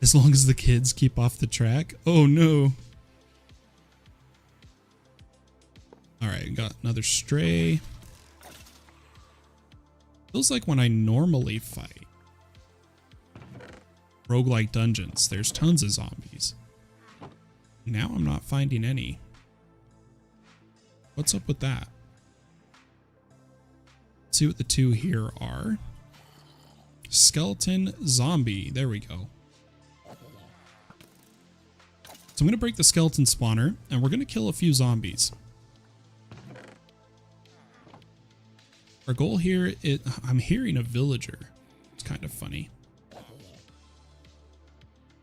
As long as the kids keep off the track. Oh no. Alright, got another stray. Feels like when I normally fight roguelike dungeons, there's tons of zombies. Now I'm not finding any. What's up with that? Let's see what the two here are. Skeleton, zombie. There we go. So I'm going to break the skeleton spawner, and we're going to kill a few zombies. Our goal here is... I'm hearing a villager. It's kind of funny.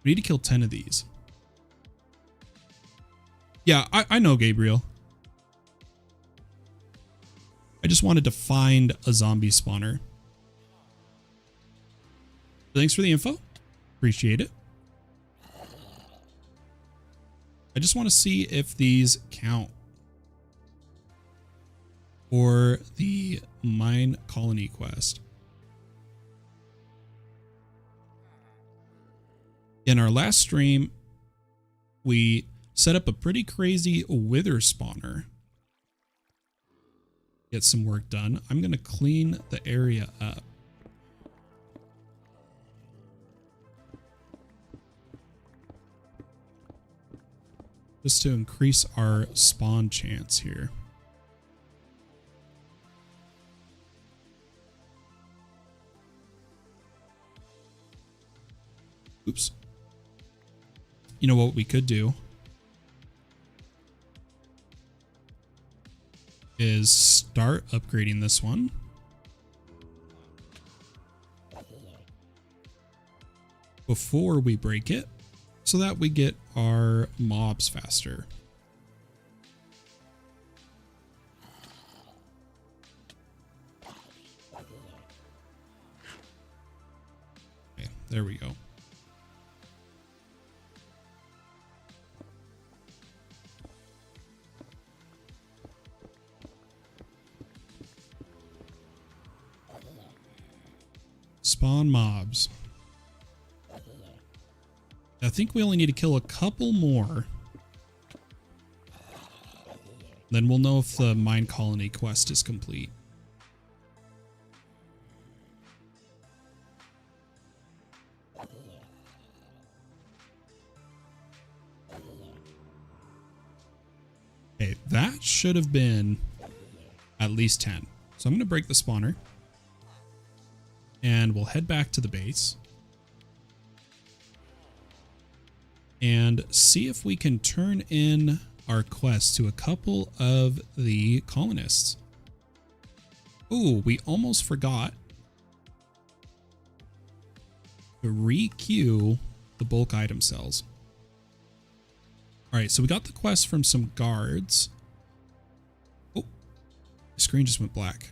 We need to kill 10 of these. Yeah, I know, Gabriel. I just wanted to find a zombie spawner. Thanks for the info. Appreciate it. I just want to see if these count for the mine colony quest. In our last stream, we set up a pretty crazy wither spawner. Get some work done. I'm going to clean the area up. Just to increase our spawn chance here. Oops. You know what we could do is start upgrading this one. Before we break it, so that we get our mobs faster. There we go. Spawn mobs. I think we only need to kill a couple more. Then we'll know if the mine colony quest is complete. Okay, that should have been at least 10. So I'm going to break the spawner. And we'll head back to the base. And see if we can turn in our quest to a couple of the colonists. Oh, we almost forgot to re-queue the bulk item cells. All right, so we got the quest from some guards. Oh, the screen just went black.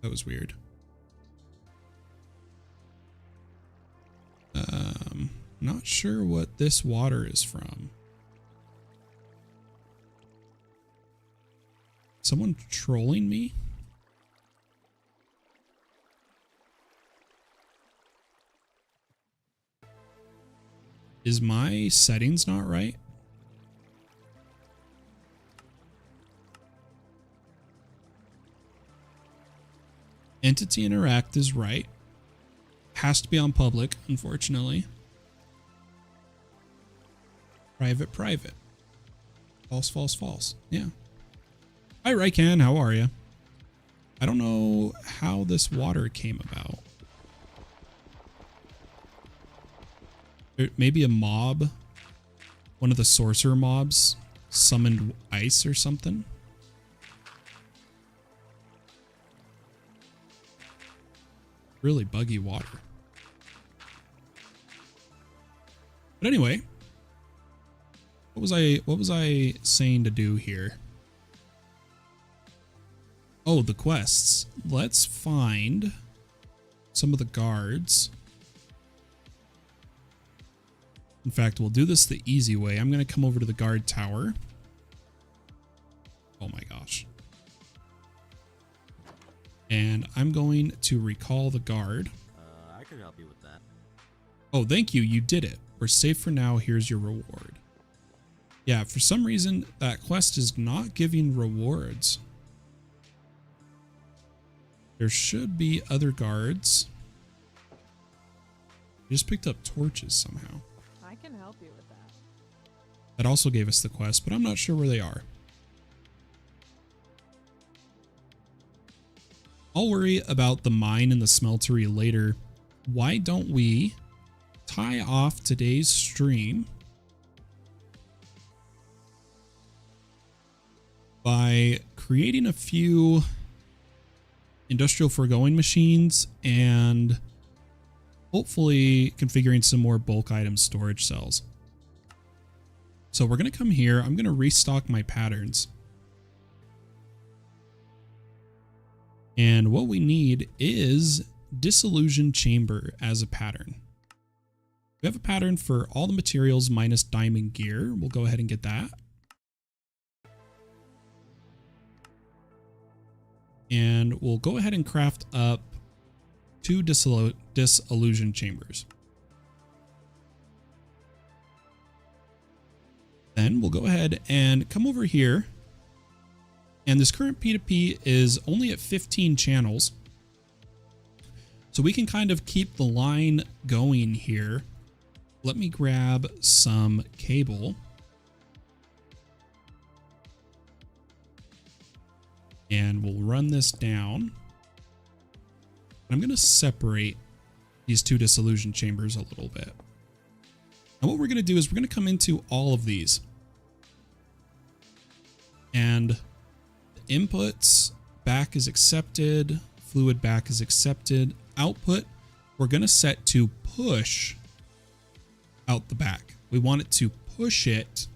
That was weird. Not sure what this water is from. Someone trolling me? Is my settings not right? Entity interact is right. Has to be on public, unfortunately. Private, private. False, false, false. Yeah. Hi, Rycan. How are you? I don't know how this water came about. Maybe a mob, one of the sorcerer mobs, summoned ice or something. Really buggy water. But anyway, what was I saying to do here? Oh, the quests. Let's find some of the guards. In fact, we'll do this the easy way. I'm going to come over to the guard tower. Oh my gosh. And I'm going to recall the guard. I could help you with that. Oh, thank you. You did it. We're safe for now. Here's your reward. Yeah, for some reason, that quest is not giving rewards. There should be other guards. I just picked up torches somehow. I can help you with that. That also gave us the quest, but I'm not sure where they are. I'll worry about the mine and the smeltery later. Why don't we tie off today's stream by creating a few industrial foregoing machines and hopefully configuring some more bulk item storage cells. So we're going to come here. I'm going to restock my patterns. And what we need is Disillusion Chamber as a pattern. We have a pattern for all the materials minus diamond gear. We'll go ahead and get that. And we'll go ahead and craft up 2 Disillusion Chambers. Then we'll go ahead and come over here. And this current P2P is only at 15 channels. So we can kind of keep the line going here. Let me grab some cable. And we'll run this down. I'm going to separate these 2 Disillusion Chambers a little bit. And what we're going to do is we're going to come into all of these. And inputs, back is accepted, fluid back is accepted, output, we're going to set to push out the back. We want it to push it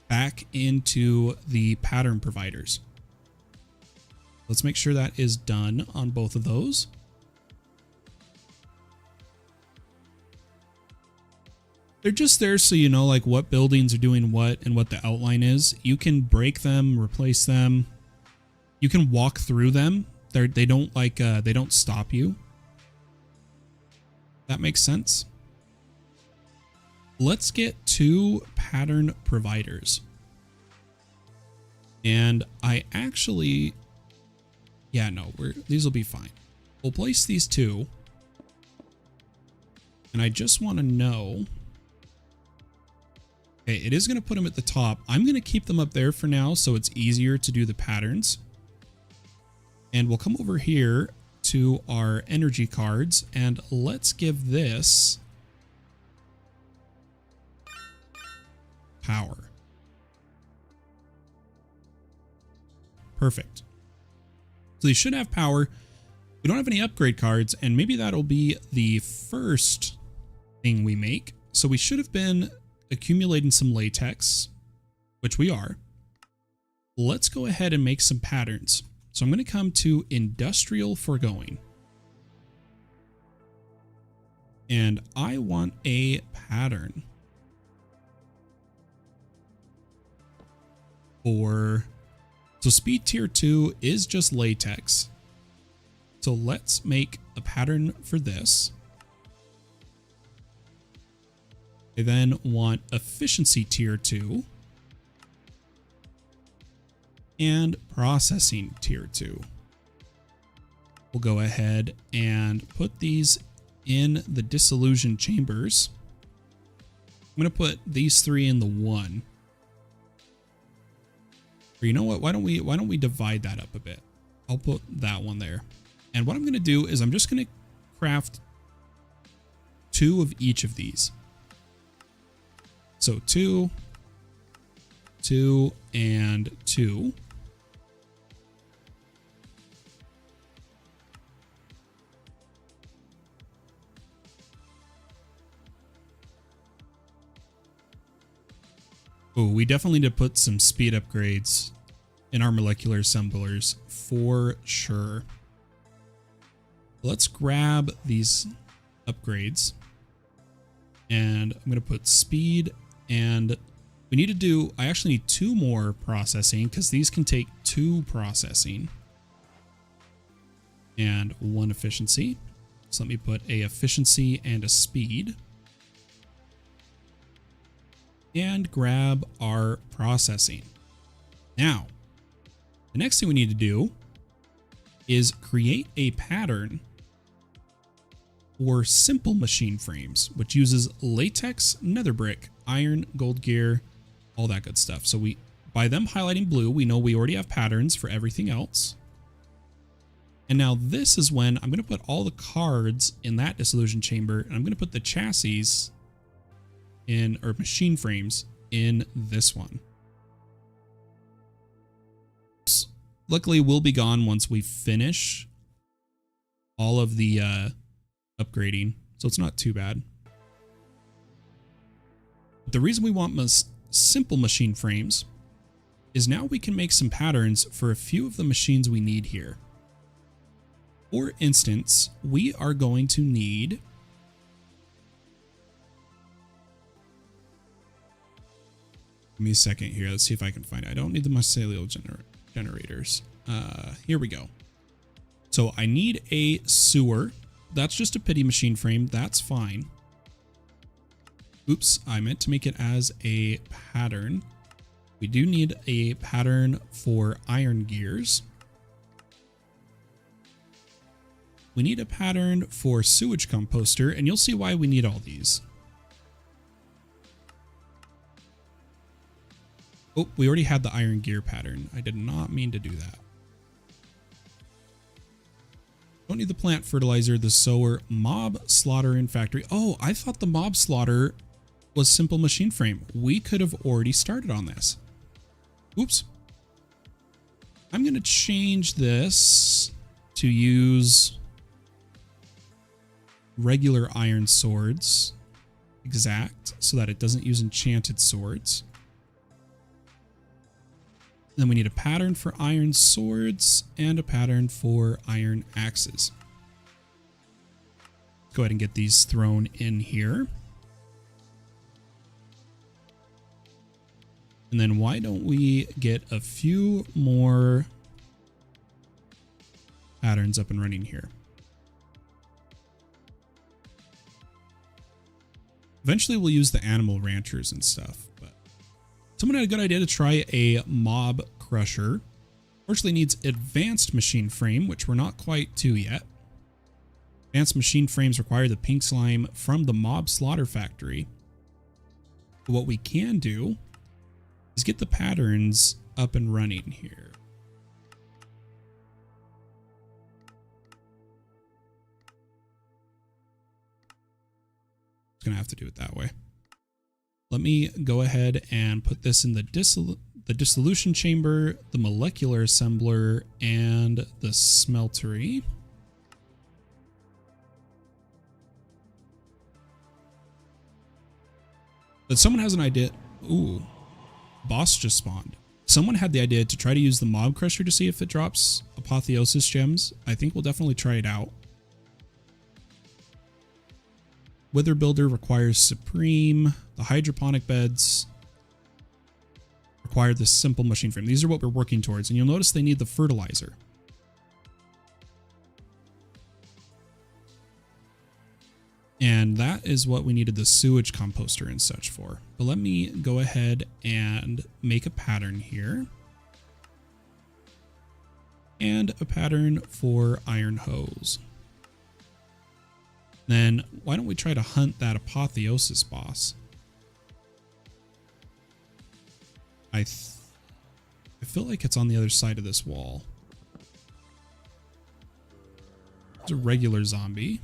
back into the pattern providers. Let's make sure that is done on both of those. They're just there so you know like what buildings are doing what and what the outline is. You can break them, replace them. You can walk through them. They don't like they don't stop you. That makes sense. Let's get 2 pattern providers. And I actually, yeah, no, these will be fine. We'll place these 2. And I just want to know, okay, it is going to put them at the top. I'm going to keep them up there for now so it's easier to do the patterns. And we'll come over here to our energy cards and let's give this power. Perfect. So these should have power. We don't have any upgrade cards, and maybe that'll be the first thing we make. So we should have been accumulating some latex, which we are. Let's go ahead and make some patterns. So I'm going to come to industrial foregoing. And I want a pattern for, so speed tier 2 is just latex. So let's make a pattern for this. I then want efficiency tier 2 and processing tier 2. We'll go ahead and put these in the dissolution chambers. I'm going to put these 3 in the 1. Or you know what? Why don't we divide that up a bit? I'll put that one there. And what I'm going to do is I'm just going to craft 2 of each of these. So 2, 2, and 2. Oh, we definitely need to put some speed upgrades in our molecular assemblers for sure. Let's grab these upgrades and I'm going to put speed, and we need to do, I actually need 2 more processing because these can take 2 processing and 1 efficiency. So let me put a efficiency and a speed. And grab our processing. Now, the next thing we need to do is create a pattern for simple machine frames, which uses latex, nether brick, iron, gold gear, all that good stuff. So by them highlighting blue, we know we already have patterns for everything else. And now this is when I'm going to put all the cards in that dissolution chamber, and I'm going to put the chassis in, or machine frames in this one. Luckily, we'll be gone once we finish all of the upgrading, so it's not too bad. The reason we want simple machine frames is now we can make some patterns for a few of the machines we need here. For instance, we are going to need give me a second here. Let's see if I can find it. I don't need the mycelial generators. Here we go. So I need a sewer. That's just a pity machine frame. That's fine. Oops, I meant to make it as a pattern. We do need a pattern for iron gears. We need a pattern for sewage composter, and you'll see why we need all these. Oh, we already had the iron gear pattern. I did not mean to do that. Don't need the plant fertilizer, the sower, mob slaughter in factory. Oh, I thought the mob slaughter was simple machine frame. We could have already started on this. Oops. I'm going to change this to use regular iron swords, exact, so that it doesn't use enchanted swords. Then we need a pattern for iron swords and a pattern for iron axes. Go ahead and get these thrown in here. And then why don't we get a few more patterns up and running here? Eventually we'll use the animal ranchers and stuff, but someone had a good idea to try a mob crusher. Fortunately needs advanced machine frame, which we're not quite to yet. Advanced machine frames require the pink slime from the mob slaughter factory. But what we can do is get the patterns up and running here. Gonna have to do it that way. Let me go ahead and put this in the dissolution chamber, the molecular assembler, and the smeltery. But someone has an idea. Ooh, boss just spawned. Someone had the idea to try to use the mob crusher to see if it drops Apotheosis gems. I think we'll definitely try it out. Wither Builder requires Supreme. The hydroponic beds require the simple machine frame. These are what we're working towards. And you'll notice they need the fertilizer. And that is what we needed the sewage composter and such for. But let me go ahead and make a pattern here. And a pattern for iron hose. Then why don't we try to hunt that Apotheosis boss? I feel like it's on the other side of this wall. It's a regular zombie.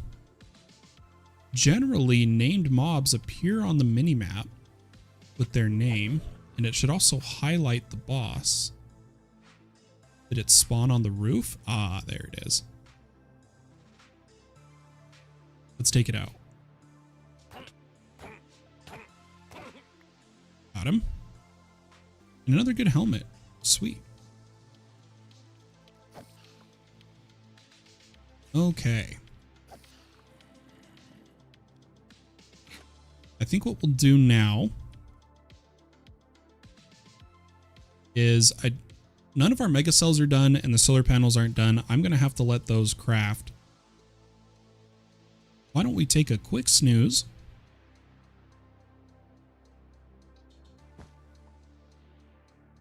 Generally, named mobs appear on the minimap with their name, and it should also highlight the boss. Did it spawn on the roof? Ah, there it is. Let's take it out. Got him. And another good helmet. Sweet. Okay. I think what we'll do now is none of our mega cells are done and the solar panels aren't done. I'm going to have to let those craft. Why don't we take a quick snooze?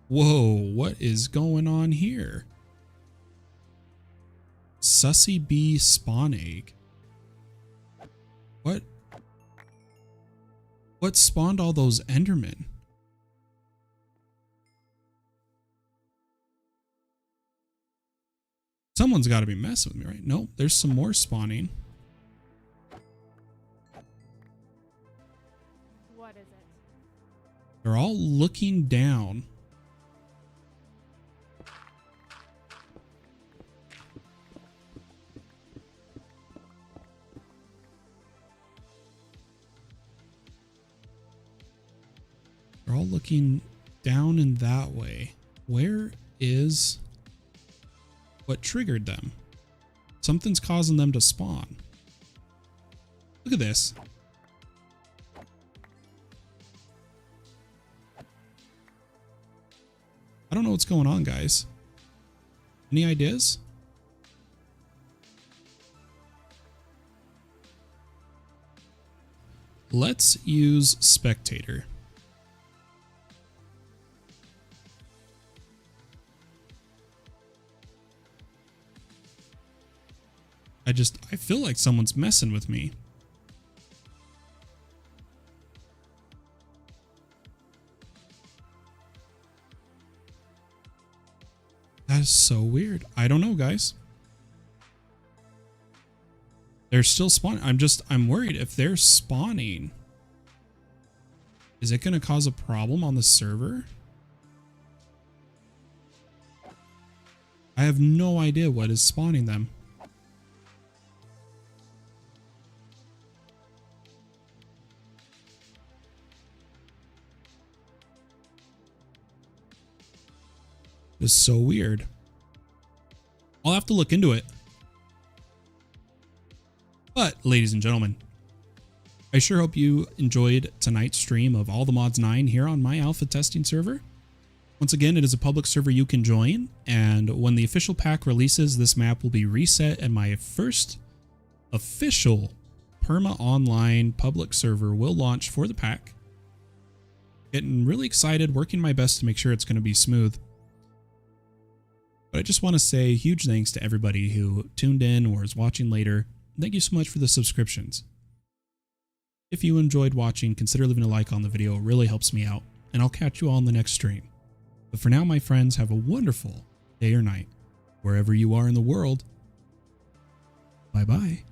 Whoa, what is going on here? Sussy bee spawn egg. What? What spawned all those Endermen? Someone's got to be messing with me, right? Nope, there's some more spawning. What is it? They're all looking down. They're all looking down in that way. Where is what triggered them? Something's causing them to spawn. Look at this. I don't know what's going on, guys. Any ideas? Let's use spectator. I feel like someone's messing with me. That is so weird. I don't know, guys. They're still spawning. I'm worried if they're spawning. Is it going to cause a problem on the server? I have no idea what is spawning them. It's so weird. I'll have to look into it. But, ladies and gentlemen, I sure hope you enjoyed tonight's stream of All the Mods 9 here on my alpha testing server. Once again, it is a public server you can join, and when the official pack releases, this map will be reset and my first official Perma Online public server will launch for the pack. Getting really excited, working my best to make sure it's going to be smooth. But I just want to say huge thanks to everybody who tuned in or is watching later. Thank you so much for the subscriptions. If you enjoyed watching, consider leaving a like on the video. It really helps me out, and I'll catch you all in the next stream. But for now, my friends, have a wonderful day or night, wherever you are in the world. Bye-bye.